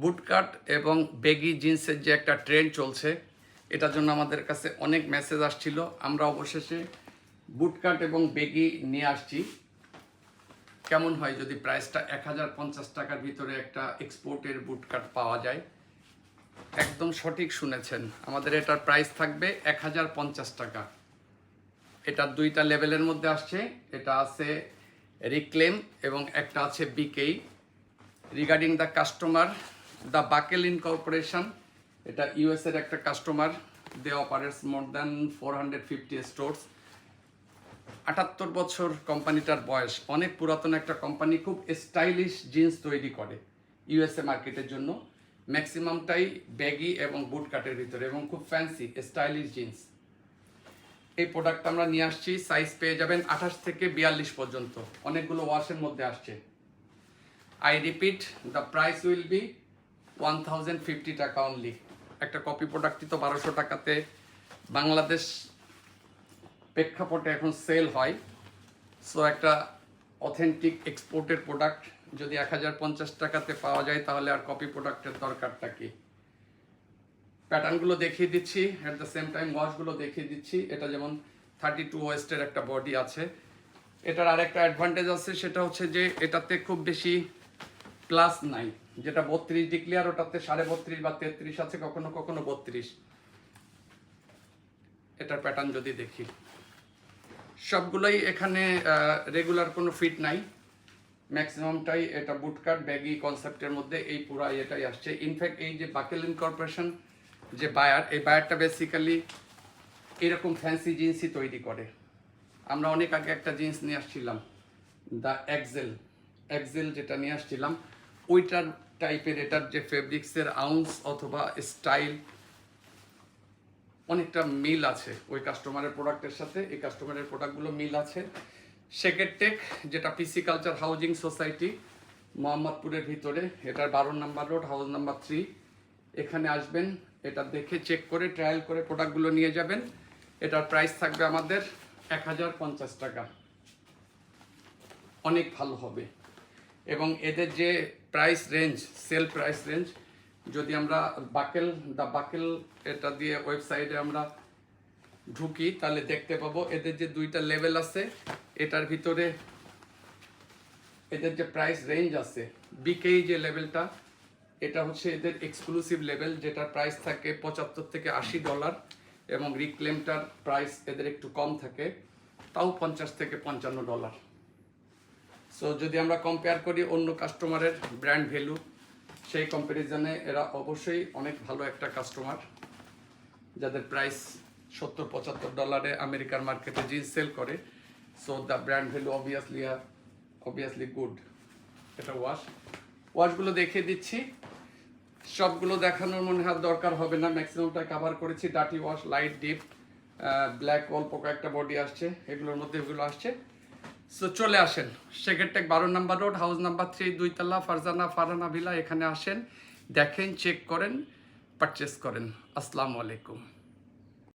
Bootcut এবং baggy জিন্সের যে একটা ট্রেন্ড চলছে, এটার জন্য আমাদের কাছে অনেক মেসেজ আসছিল। আমরা অবশেষে বুটকাট এবং বেগি নিয়ে আসছি। কেমন হয় যদি প্রাইসটা 1050 টাকার ভিতরে একটা এক্সপোর্টের বুটকাট পাওয়া যায়? একদম সঠিক শুনেছেন, আমাদের এটার প্রাইস থাকবে 1050 টাকা। এটা দুইটা লেভেলের মধ্যে আসছে। এটা আছে রিক্লেম এবং একটা আছে বিকেই। Regarding the customer, the Buckle incorporation, এটা ইউএস এর একটা customer. They operates more than 450 stores. 78 বছর কোম্পানিটার বয়স, অনেক পুরাতন একটা কোম্পানি। খুব স্টাইলিশ জিন্স তৈরি করে ইউএসএ মার্কেটের জন্য, ম্যাক্সিমামটাই ব্যাগি এবং বুটকাটের ভিতরে, এবং খুব ফ্যান্সি স্টাইলিশ জিন্স। এই প্রোডাক্ট আমরা নিয়ে আসছি। সাইজ পেয়ে যাবেন 28 থেকে 42 পর্যন্ত, অনেকগুলো ওয়াশের মধ্যে আসছে। I repeat, the price will be 1050 টাকা অনলি। একটা কপি প্রোডাক্টই তো 1200 টাকাতে বাংলাদেশ প্রেক্ষাপটে এখন সেল হয়। সো একটা অথেন্টিক এক্সপোর্টের প্রোডাক্ট যদি 1050 টাকাতে পাওয়া যায়, তাহলে আর কপি প্রোডাক্টের দরকারটা কি? প্যাটার্নগুলো দেখিয়ে দিচ্ছি, অ্যাট দ্য সেম টাইম ওয়াশগুলো দেখিয়ে দিচ্ছি। এটা যেমন 32 ওয়েস্টের একটা বডি আছে। এটার আরেকটা অ্যাডভান্টেজ আছে, সেটা হচ্ছে যে এটাতে খুব বেশি প্লাস নাই। যেটা 32 ডিক্লিয়ার, ওটাতে 32.5 বা 33 আছে, কখনো কখনো 32। এটার প্যাটার্ন যদি দেখি, সবগুলোই এখানে রেগুলার কোনো ফিট নাই, ম্যাক্সিমামটাই এটা বুটকাট ব্যাগি কনসেপ্টের মধ্যে এই পুরো এটাই আসছে। ইনফ্যাক্ট এই যে বাকেল ইনকর্পোরেশন যে বায়ার, এই বায়ারটা বেসিক্যালি এরকম ফ্যান্সি জিন্সই তৈরি করে। আমরা অনেক আগে একটা জিন্স নিয়ে আসছিলাম, দ্য এক্সেল যেটা নিয়ে আসছিলাম, ওইটার টাইপের এটার যে ফেব্রিক্সের আউন্স অথবা স্টাইল অনেকটা মিল আছে ওই কাস্টমারের প্রোডাক্টের সাথে। এই কাস্টমারের প্রোডাক্টগুলো মিল আছে। শেকের টেক, যেটা পিসি কালচার হাউজিং সোসাইটি, মোহাম্মদপুরের ভিতরে, এটার 12 নম্বর রোড, হাউস নাম্বার 3। এখানে আসবেন, এটা দেখে চেক করে ট্রায়াল করে প্রোডাক্টগুলো নিয়ে যাবেন। এটার প্রাইস থাকবে আমাদের 1050 টাকা, অনেক ভালো হবে। এবং এদের যে price range, sell price range, যদি আমরা দ্য বাকেল এটা দিয়ে ওয়েবসাইটে আমরা ঢুকি, তাহলে দেখতে পাবো এদের যে দুইটা লেভেল আছে, এটার ভিতরে এদের যে প্রাইস রেঞ্জ আছে। বিকেই যে লেভেলটা, এটা হচ্ছে এদের এক্সক্লুসিভ লেভেল, যেটার প্রাইস থাকে $75 থেকে $80, এবং রিক্লেমটার প্রাইস এদের একটু কম থাকে, তাও $50 থেকে $55। সো যদি আমরা কম্পেয়ার করি অন্য কাস্টমারের ব্র্যান্ড ভ্যালু, সেই কম্প্যারিজনে এরা অবশ্যই অনেক ভালো একটা কাস্টমার, যাদের প্রাইস $70-75 আমেরিকার মার্কেটে জিন্স সেল করে। So the brand value obviously good. এটা ওয়াশগুলো দেখিয়ে দিচ্ছি। সবগুলো দেখানোর মনে হয় দরকার হবে না, ম্যাক্সিমামটা কভার করেছি। Dirty wash, light, deep, black wall পোকা একটা বডি আসছে, এগুলোর মধ্যে এগুলো আসছে। সো চলে আসেন, শেকের টেক 12 নম্বর রোড, হাউস নাম্বার 3, 2 তলা, ফারজানা ভিলা। এখানে আসেন, দেখেন, চেক করেন, পারচেস করেন। আসসালামু আলাইকুম।